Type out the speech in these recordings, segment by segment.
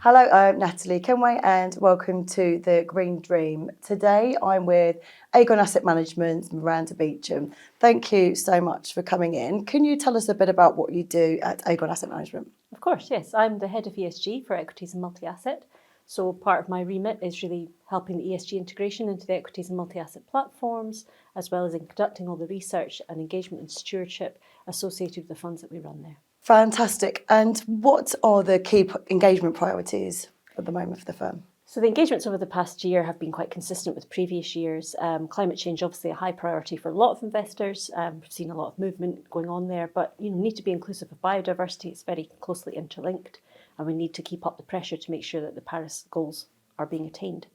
Hello, I'm Natalie Kenway and welcome to The Green Dream. Today I'm with Aegon Asset Management's Miranda Beacham. Thank you so much for coming in. Can you tell us a bit about what you do at Aegon Asset Management? Of course, yes. I'm the head of ESG for equities and multi-asset. So part of my remit is really helping the ESG integration into the equities and multi-asset platforms, as well as in conducting all the research and engagement and stewardship associated with the funds that we run there. Fantastic. And what are the key engagement priorities at the moment for the firm? So the engagements over the past year have been quite consistent with previous years. Climate change, obviously a high priority for a lot of investors. We've seen a lot of movement going on there, but need to be inclusive of biodiversity. It's very closely interlinked, and we need to keep up the pressure to make sure that the Paris goals are being attained.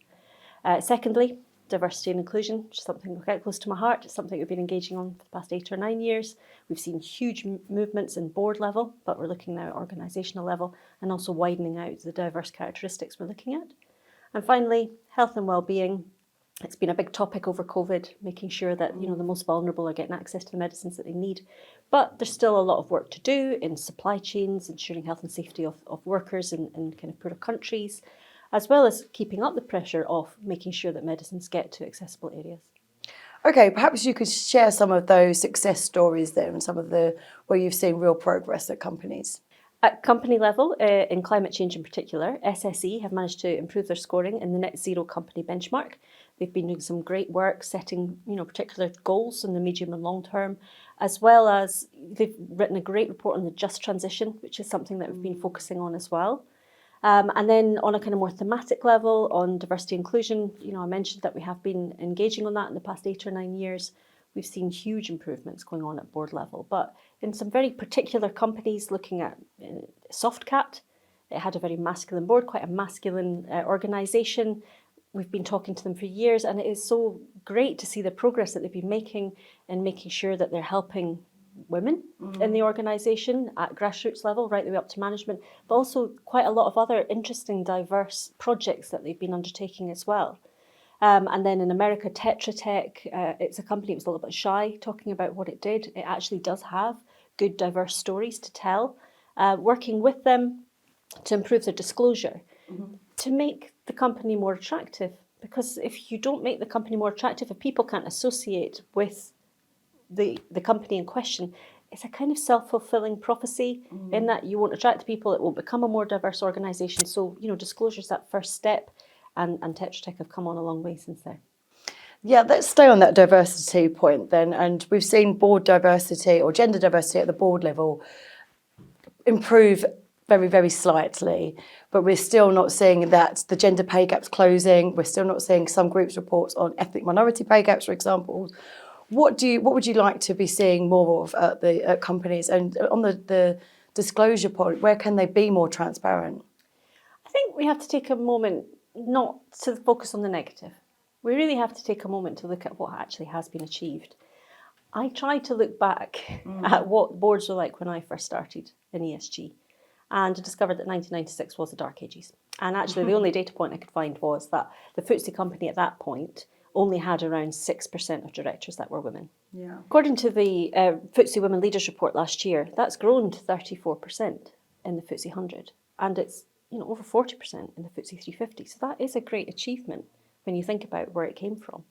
Secondly, diversity and inclusion, which is something quite close to my heart. It's something we've been engaging on for the past 8 or 9 years. We've seen huge movements in board level, but we're looking now at organisational level and also widening out the diverse characteristics we're looking at. And finally, health and well-being. It's been a big topic over COVID, making sure that the most vulnerable are getting access to the medicines that they need. But there's still a lot of work to do in supply chains, ensuring health and safety of workers in kind of poorer countries, as well as keeping up the pressure of making sure that medicines get to accessible areas. Okay, perhaps you could share some of those success stories there and some of the where you've seen real progress at companies. At company level, in climate change in particular, SSE have managed to improve their scoring in the net zero company benchmark. They've been doing some great work setting, particular goals in the medium and long term, as well as they've written a great report on the just transition, which is something that we've been focusing on as well. And then on a kind of more thematic level, on diversity inclusion, I mentioned that we have been engaging on that in the past 8 or 9 years. We've seen huge improvements going on at board level, but in some very particular companies, looking at Softcat, it had a very masculine board, quite a masculine organisation. We've been talking to them for years, and it is so great to see the progress that they've been making in making sure that they're helping women in the organisation at grassroots level, right the way up to management, but also quite a lot of other interesting, diverse projects that they've been undertaking as well. And then in America, Tetra Tech, it's a company that was a little bit shy talking about what it did. It actually does have good, diverse stories to tell. Working with them to improve their disclosure, to make the company more attractive. Because if you don't make the company more attractive, if people can't associate with the company in question, it's a kind of self-fulfilling prophecy in that you won't attract people, it won't become a more diverse organisation. So, disclosure is that first step. And Tetra Tech have come on a long way since then. Yeah, let's stay on that diversity point then. And we've seen board diversity or gender diversity at the board level improve very, very slightly, but we're still not seeing that the gender pay gap's closing. We're still not seeing some groups' reports on ethnic minority pay gaps, for example. What would you like to be seeing more of at companies? And on the disclosure point, where can they be more transparent? I think we have to take a moment not to focus on the negative. We really have to take a moment to look at what actually has been achieved. I try to look back at what boards were like when I first started in ESG, and discovered that 1996 was the dark ages. And actually the only data point I could find was that the FTSE company at that point only had around 6% of directors that were women. Yeah. According to the FTSE Women Leaders Report last year, that's grown to 34% in the FTSE 100, and it's over 40% in the FTSE 350. So that is a great achievement when you think about where it came from.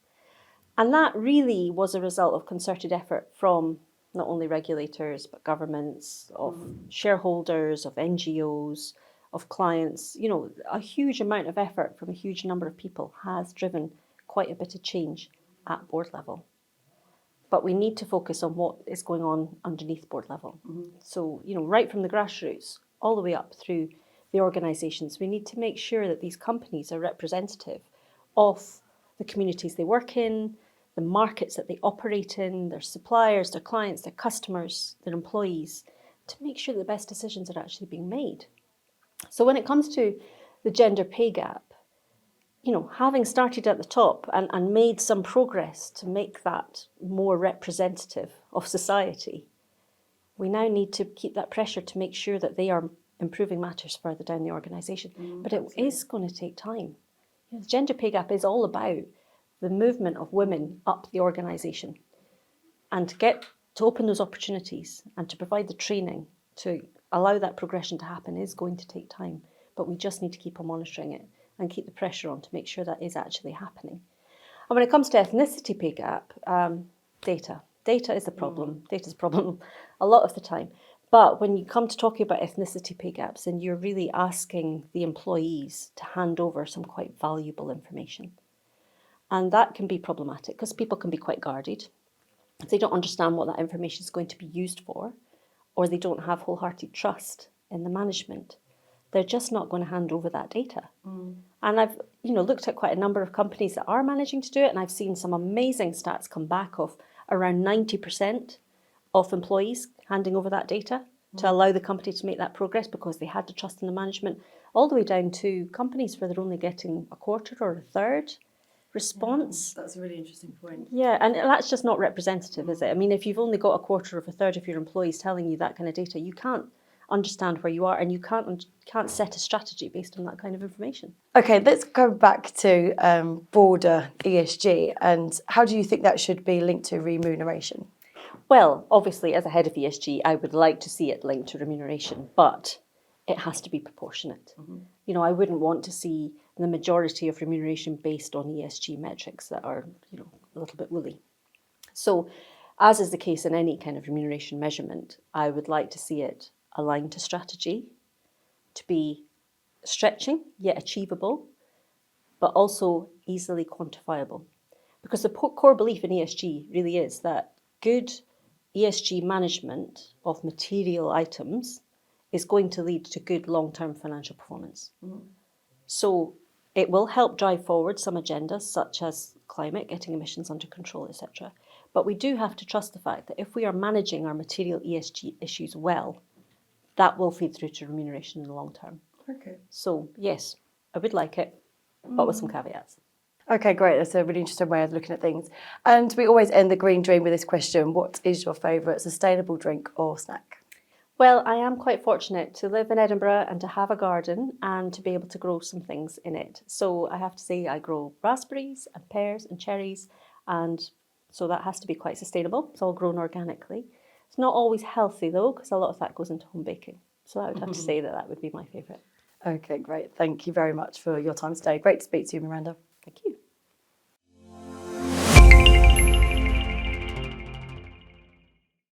And that really was a result of concerted effort from not only regulators, but governments, of shareholders, of NGOs, of clients. A huge amount of effort from a huge number of people has driven quite a bit of change at board level. But we need to focus on what is going on underneath board level. So, right from the grassroots all the way up through the organisations, we need to make sure that these companies are representative of the communities they work in, the markets that they operate in, their suppliers, their clients, their customers, their employees, to make sure that the best decisions are actually being made. So when it comes to the gender pay gap, having started at the top and made some progress to make that more representative of society, we now need to keep that pressure to make sure that they are improving matters further down the organisation. But it is going to take time. The gender pay gap is all about the movement of women up the organisation, and to open those opportunities and to provide the training to allow that progression to happen is going to take time. but we just need to keep on monitoring it and keep the pressure on to make sure that is actually happening. And when it comes to ethnicity pay gap, data is a problem. Data is a problem a lot of the time. But when you come to talking about ethnicity pay gaps, then you're really asking the employees to hand over some quite valuable information. And that can be problematic because people can be quite guarded. If they don't understand what that information is going to be used for, or they don't have wholehearted trust in the management, they're just not going to hand over that data. And I've looked at quite a number of companies that are managing to do it, and I've seen some amazing stats come back of around 90% of employees handing over that data to allow the company to make that progress because they had the trust in the management, all the way down to companies where they're only getting a quarter or a third response. That's a really interesting point. Yeah, and that's just not representative, is it? I mean, if you've only got a quarter of a third of your employees telling you that kind of data, you can't understand where you are, and you can't set a strategy based on that kind of information. Okay, let's go back to broader ESG, and how do you think that should be linked to remuneration? Well, obviously, as a head of ESG, I would like to see it linked to remuneration, but it has to be proportionate. I wouldn't want to see the majority of remuneration based on ESG metrics that are, a little bit woolly. So, as is the case in any kind of remuneration measurement, I would like to see it aligned to strategy, to be stretching yet achievable, but also easily quantifiable. Because the core belief in ESG really is that good ESG management of material items is going to lead to good long-term financial performance. So it will help drive forward some agendas such as climate, getting emissions under control, etc. But we do have to trust the fact that if we are managing our material ESG issues well, that will feed through to remuneration in the long term. Okay. So yes, I would like it, but with some caveats. Okay, great. That's a really interesting way of looking at things. And we always end the Green Dream with this question: what is your favourite sustainable drink or snack? Well, I am quite fortunate to live in Edinburgh and to have a garden and to be able to grow some things in it. So I have to say I grow raspberries and pears and cherries, and so that has to be quite sustainable. It's all grown organically. It's not always healthy though, because a lot of that goes into home baking. So I would have to say that would be my favourite. Okay, great. Thank you very much for your time today. Great to speak to you, Miranda. Thank you.